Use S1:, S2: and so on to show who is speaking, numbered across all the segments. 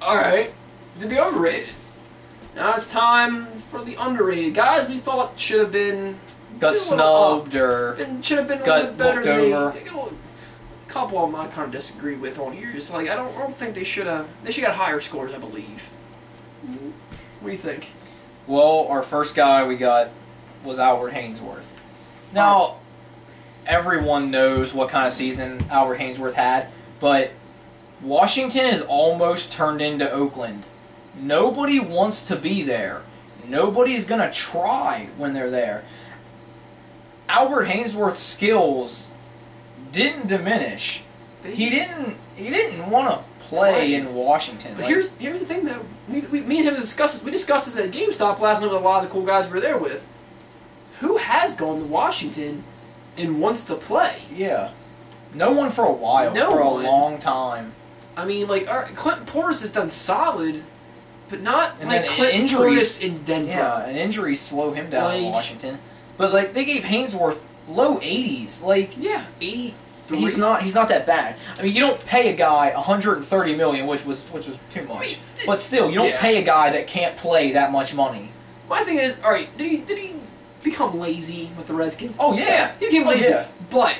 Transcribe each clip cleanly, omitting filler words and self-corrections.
S1: Alright, to be overrated. Now it's time for the underrated. Guys we thought should have been...
S2: Got snubbed or
S1: should have been a little bit better. A couple of them I kind of disagree with on here. Just like, I don't think they should have... They should have got higher scores, I believe. What do you think?
S2: Well, our first guy we got was Albert Hainsworth. Now, everyone knows what kind of season Albert Hainsworth had, but Washington has almost turned into Oakland. Nobody wants to be there. Nobody's going to try when they're there. Albert Hainsworth's skills didn't diminish. He didn't want to play in Washington.
S1: But here's the thing, though. Me and him discussed this. We discussed this at GameStop last night with a lot of the cool guys we were there with. Who has gone to Washington and wants to play?
S2: Yeah. No one for a while. For a long time.
S1: I mean, like, Clinton Portis has done solid, but not
S2: and
S1: like Clinton Portis in Denver.
S2: Yeah, and injuries slow him down in Washington. But like they gave Hainsworth low 80s. Like
S1: 83.
S2: He's not that bad. I mean, you don't pay a guy $130 million, which was too much. But still, you don't pay a guy that can't play that much money.
S1: My thing is, all right, did he become lazy with the Redskins?
S2: Oh yeah,
S1: he became lazy.
S2: Yeah.
S1: But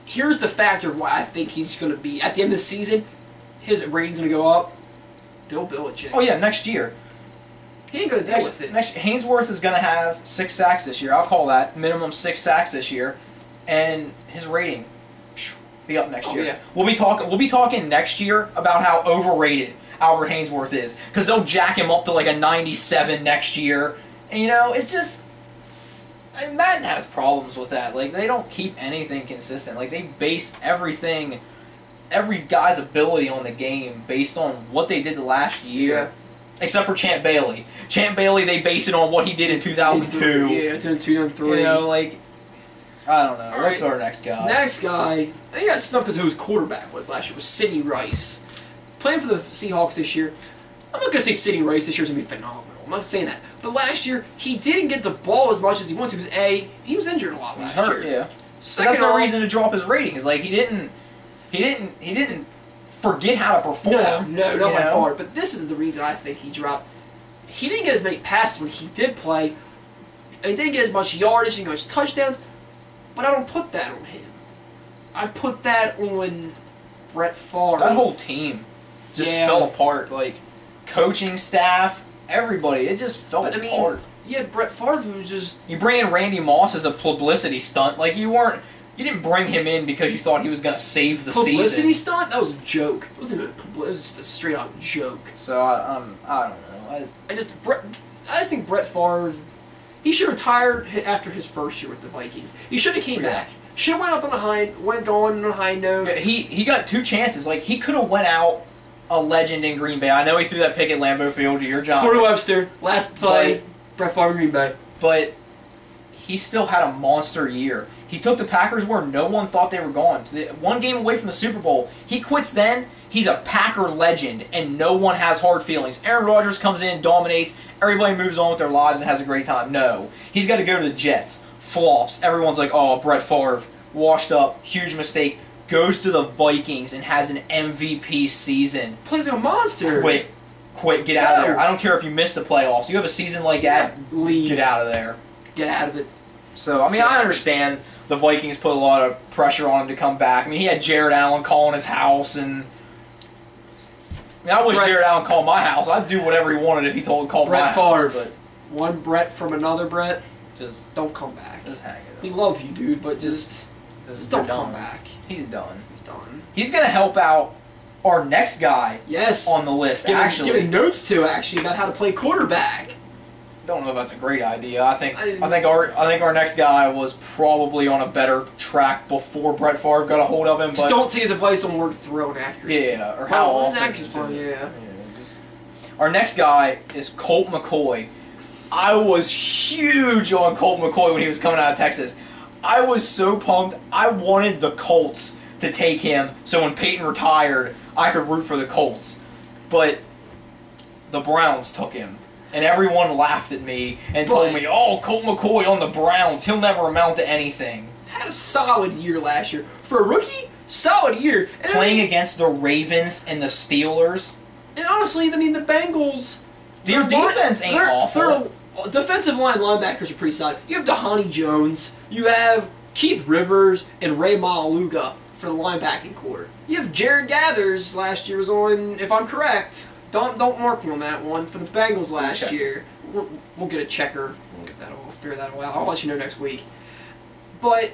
S1: here's the factor of why I think he's going to be at the end of the season. His rating's going to go up. Bill Belichick.
S2: Oh yeah, next year.
S1: He ain't going to deal with it.
S2: Hainsworth is going to have 6 sacks this year. I'll call that minimum 6 sacks this year, and his rating be up next year.
S1: Yeah.
S2: We'll be talking next year about how overrated Albert Hainsworth is, because they'll jack him up to like a 97 next year. And you know, it's just Madden has problems with that. Like they don't keep anything consistent. Like they base everything, every guy's ability on the game based on what they did the last year.
S1: Yeah.
S2: Except for Champ Bailey. Champ Bailey, they base it on what he did in 2002.
S1: Yeah, 2003.
S2: You know, like, I don't know.
S1: All
S2: What's
S1: right.
S2: our next guy?
S1: Next guy, I think he got snubbed because who his quarterback was last year, was Sidney Rice. Playing for the Seahawks this year. I'm not going to say Sidney Rice this year is going to be phenomenal. I'm not saying that. But last year, he didn't get the ball as much as he wanted to because, A, he was injured a lot last year.
S2: Yeah.
S1: Second,
S2: that's no reason to drop his ratings. Like, he didn't forget how to perform.
S1: No, not by far. But this is the reason I think he dropped. He didn't get as many passes when he did play. He didn't get as much yardage, didn't get as much touchdowns. But I don't put that on him. I put that on Brett Favre.
S2: That whole team just fell apart. Like, coaching staff, everybody, it just fell apart.
S1: Yeah, Brett Favre was just...
S2: You bring in Randy Moss as a publicity stunt. Like, you didn't bring him in because you thought he was going to save the season.
S1: Publicity stunt? That was a joke. It wasn't it was just a straight up joke.
S2: So I don't know.
S1: I just think Brett Favre, he should have retired after his first year with the Vikings. He should have came back. Should have went up on on a high note.
S2: Yeah, he got 2 chances. Like he could have went out a legend in Green Bay. I know he threw that pick at Lambeau Field to your Giants.
S1: Corey Webster, last play, Brett Favre, Green Bay.
S2: But he still had a monster year. He took the Packers where no one thought they were going. One game away from the Super Bowl. He quits then. He's a Packer legend, and no one has hard feelings. Aaron Rodgers comes in, dominates. Everybody moves on with their lives and has a great time. No. He's got to go to the Jets. Flops. Everyone's like, oh, Brett Favre, washed up, huge mistake. Goes to the Vikings and has an MVP season.
S1: Plays like a monster.
S2: Quit, get out of there. I don't care if you miss the playoffs. You have a season like that,
S1: leave.
S2: Get out of there.
S1: Get out of it.
S2: So, I mean, I understand the Vikings put a lot of pressure on him to come back. I mean, he had Jared Allen calling his house, and I wish Jared Allen called my house. I'd do whatever he wanted if he called my house.
S1: Brett Favre, one Brett from another Brett.
S2: Just
S1: don't come back.
S2: Just hang it up.
S1: We love you, dude, but just don't come back.
S2: He's done.
S1: He's done.
S2: He's gonna help out our next guy. On the list.
S1: Giving notes to about how to play quarterback.
S2: Don't know if that's a great idea. I think our next guy was probably on a better track before Brett Favre got a hold of him. But
S1: just don't take his advice on word throw and accuracy.
S2: Yeah, or how often. Our next guy is Colt McCoy. I was huge on Colt McCoy when he was coming out of Texas. I was so pumped. I wanted the Colts to take him, so when Peyton retired, I could root for the Colts. But the Browns took him. And everyone laughed at me and told me, oh, Colt McCoy on the Browns, he'll never amount to anything.
S1: Had a solid year last year. For a rookie, solid year. And
S2: Playing against the Ravens and the Steelers.
S1: And honestly, I mean, the Bengals...
S2: Their defense ain't awful.
S1: Their defensive line linebackers are pretty solid. You have Dhani Jones. You have Keith Rivers and Ray Maluga for the linebacking core. You have Jared Gathers last year was on, if I'm correct. Don't mark me on that one, for the Bengals last year. We'll get a checker. We'll figure that out. I'll let you know next week. But,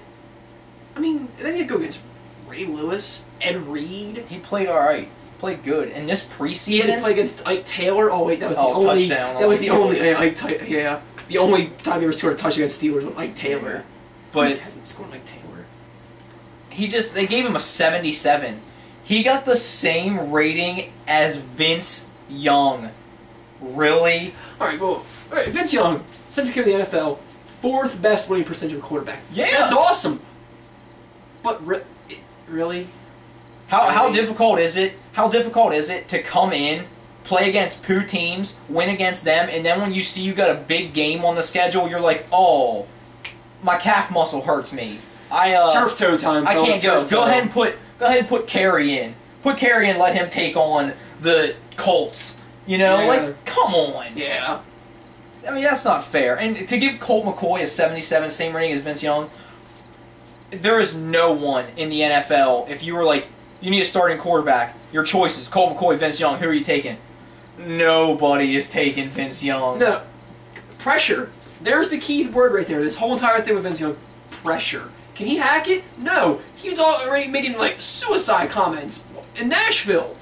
S1: I mean, then you go against Ray Lewis, Ed Reed.
S2: He played all right. Played good. And this preseason,
S1: he had to play against Ike Taylor. Oh wait, that was the only
S2: touchdown.
S1: That was the only the only time he ever scored a touchdown against Steelers with Ike Taylor.
S2: But
S1: he hasn't scored Ike Taylor.
S2: They gave him a 77. He got the same rating as Vince Young. Really?
S1: All right, Vince Young, since he came to the NFL, 4th best winning percentage of a quarterback.
S2: Yeah,
S1: that's awesome. But really?
S2: How difficult is it? How difficult is it to come in, play against poo teams, win against them, and then when you see you got a big game on the schedule, you're like, oh, my calf muscle hurts me.
S1: Turf toe time.
S2: I can't go. Go ahead and put Carey in. Put Carey in. Let him take on the Colts. You know, like, come on.
S1: Yeah.
S2: I mean, that's not fair. And to give Colt McCoy a 77, same rating as Vince Young, there is no one in the NFL, if you were like, you need a starting quarterback, your choices, Colt McCoy, Vince Young, who are you taking? Nobody is taking Vince Young.
S1: No. Pressure. There's the key word right there. This whole entire thing with Vince Young. Pressure. Can he hack it? No. He was already making, like, suicide comments in Nashville.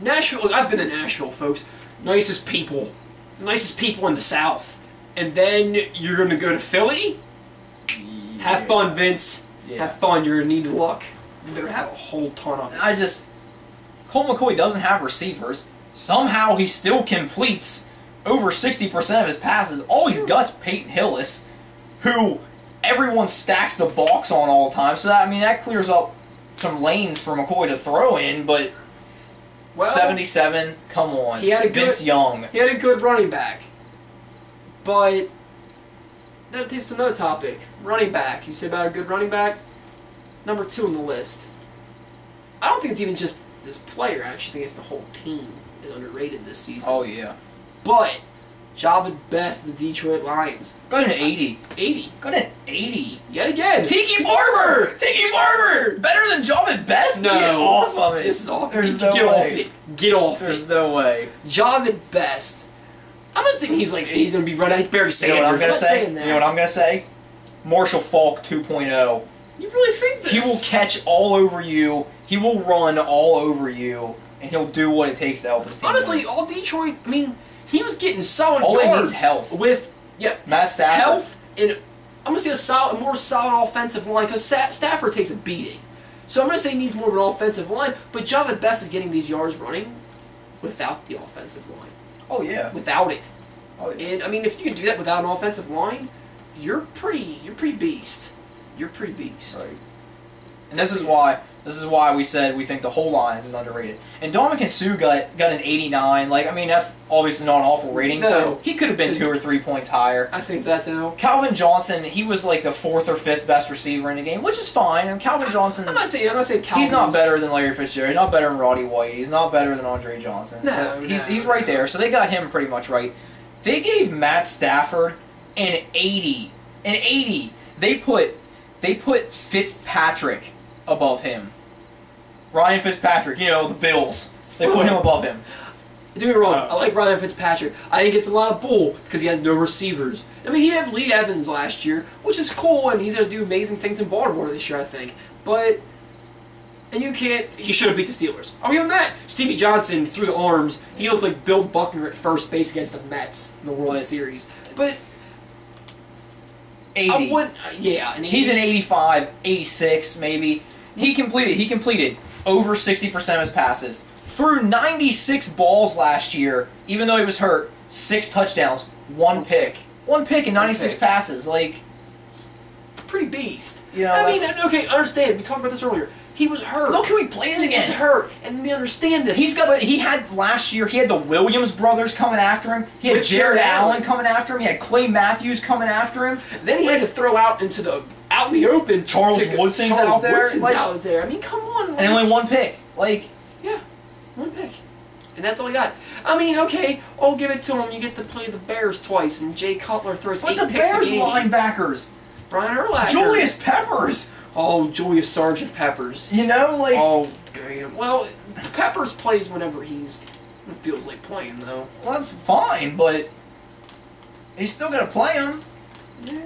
S1: Nashville, I've been to Nashville, folks. Nicest people. Nicest people in the South. And then you're going to go to Philly? Yeah. Have fun, Vince. Yeah. Have fun. You're going to need luck. You better have a whole ton of it.
S2: Colt McCoy doesn't have receivers. Somehow he still completes over 60% of his passes. All he's got's Peyton Hillis, who everyone stacks the box on all the time. So, that clears up some lanes for McCoy to throw in, but 77, come on. Vince Young.
S1: He had a good running back. But that takes another topic. Running back. You say about a good running back? Number 2 on the list. I don't think it's even just this player. I actually think it's the whole team is underrated this season.
S2: Oh, yeah.
S1: But Javid Best of the Detroit Lions.
S2: Got an 80.
S1: 80.
S2: Got an 80.
S1: Yet again.
S2: Tiki Barber! Tiki Barber! Better than Javid Best?
S1: No.
S2: Get off of it.
S1: This is awful.
S2: There's no
S1: Get
S2: way.
S1: off it. Get off it.
S2: There's no way.
S1: Javid Best. I'm not saying he's going to be running. He's Barry Sanders.
S2: You know what I'm going to say?
S1: You
S2: know what I'm going to say? Marshall Faulk 2.0.
S1: You really think this?
S2: He will catch all over you. He will run all over you. And he'll do what it takes to help his team.
S1: Honestly, all Detroit, he was getting solid
S2: all
S1: yards.
S2: All they need is health.
S1: With,
S2: Matt Stafford.
S1: Health, and I'm going to say a more solid offensive line, because Stafford takes a beating. So I'm going to say he needs more of an offensive line, but Javid Best is getting these yards running without the offensive line.
S2: Oh, yeah.
S1: Without it.
S2: Oh, yeah.
S1: And, if you can do that without an offensive line, you're pretty beast. You're pretty beast.
S2: Right. And this is why we said we think the whole lines is underrated. And Dominican Sue got an 89. That's obviously not an awful rating.
S1: No.
S2: But he could have been 2 or 3 points higher.
S1: I think that too.
S2: Calvin Johnson, he was like the 4th or 5th best receiver in the game, which is fine. And Calvin Johnson,
S1: I'm not saying Calvin.
S2: He's not better than Larry Fitzgerald. He's not better than Roddy White. He's not better than Andre Johnson.
S1: No,
S2: he's right there. So they got him pretty much right. They gave Matt Stafford an 80. An 80. They put Fitzpatrick above him. Ryan Fitzpatrick, the Bills. They put him above him.
S1: Don't get me wrong, I like Ryan Fitzpatrick. I think it's a lot of bull because he has no receivers. He had Lee Evans last year, which is cool, and he's going to do amazing things in Baltimore this year, I think. But, he should have beat the Steelers. Are we on that? Stevie Johnson threw the arms. He looked like Bill Buckner at first base against the Mets in the World Series. But
S2: 80.
S1: An 80.
S2: He's an 85, 86 maybe. He completed over 60% of his passes. Threw 96 balls last year, even though he was hurt. 6 touchdowns, 1 pick. 1 pick and 96 passes.
S1: It's pretty beast.
S2: Okay,
S1: understand. We talked about this earlier. He was hurt.
S2: Look who he plays against.
S1: He's hurt, and we understand this.
S2: Last year, he had the Williams brothers coming after him. He had Jared Allen coming after him. He had Clay Matthews coming after him.
S1: Then he had to throw out in the open.
S2: Charles Woodson's out there.
S1: Out there. Come on. Allen,
S2: and only one pick. Like,
S1: yeah, one pick. And that's all he got. I mean, okay, I'll give it to him. You get to play the Bears twice, and Jay Cutler throws 8
S2: the
S1: picks
S2: Bears
S1: a game.
S2: linebackers,
S1: Brian Urlacher.
S2: Julius Peppers.
S1: Oh, Julius Sergeant Peppers.
S2: You know, like.
S1: Oh, damn. Well, Peppers plays whenever he feels like playing, though.
S2: Well, that's fine, but he's still gonna play him.
S1: Yeah.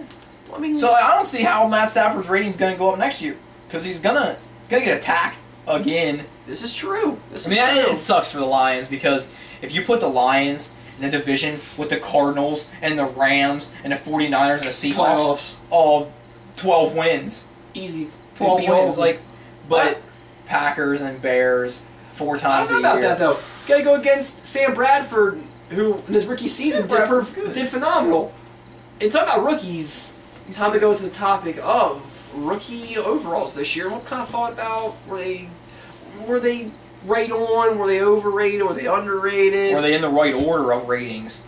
S1: Well, I mean,
S2: So I don't see how Matt Stafford's rating is gonna go up next year because he's gonna get attacked again.
S1: this is true.
S2: I mean, it sucks for the Lions because if you put the Lions in a division with the Cardinals and the Rams and the 49ers and the Seahawks,
S1: Playoffs.
S2: all 12 wins.
S1: Easy.
S2: 12
S1: It'd be
S2: wins.
S1: over.
S2: Like, but
S1: What?
S2: Packers and Bears 4
S1: I
S2: times
S1: don't know
S2: a
S1: about
S2: year.
S1: that, though. Gotta go against Sam Bradford, who in his rookie season
S2: Sam Bradford's good.
S1: did phenomenal. And talking about rookies, time to go to the topic of rookie overalls this year. What kind of thought about were they right on? Were they overrated? Were they underrated?
S2: Were they in the right order of ratings?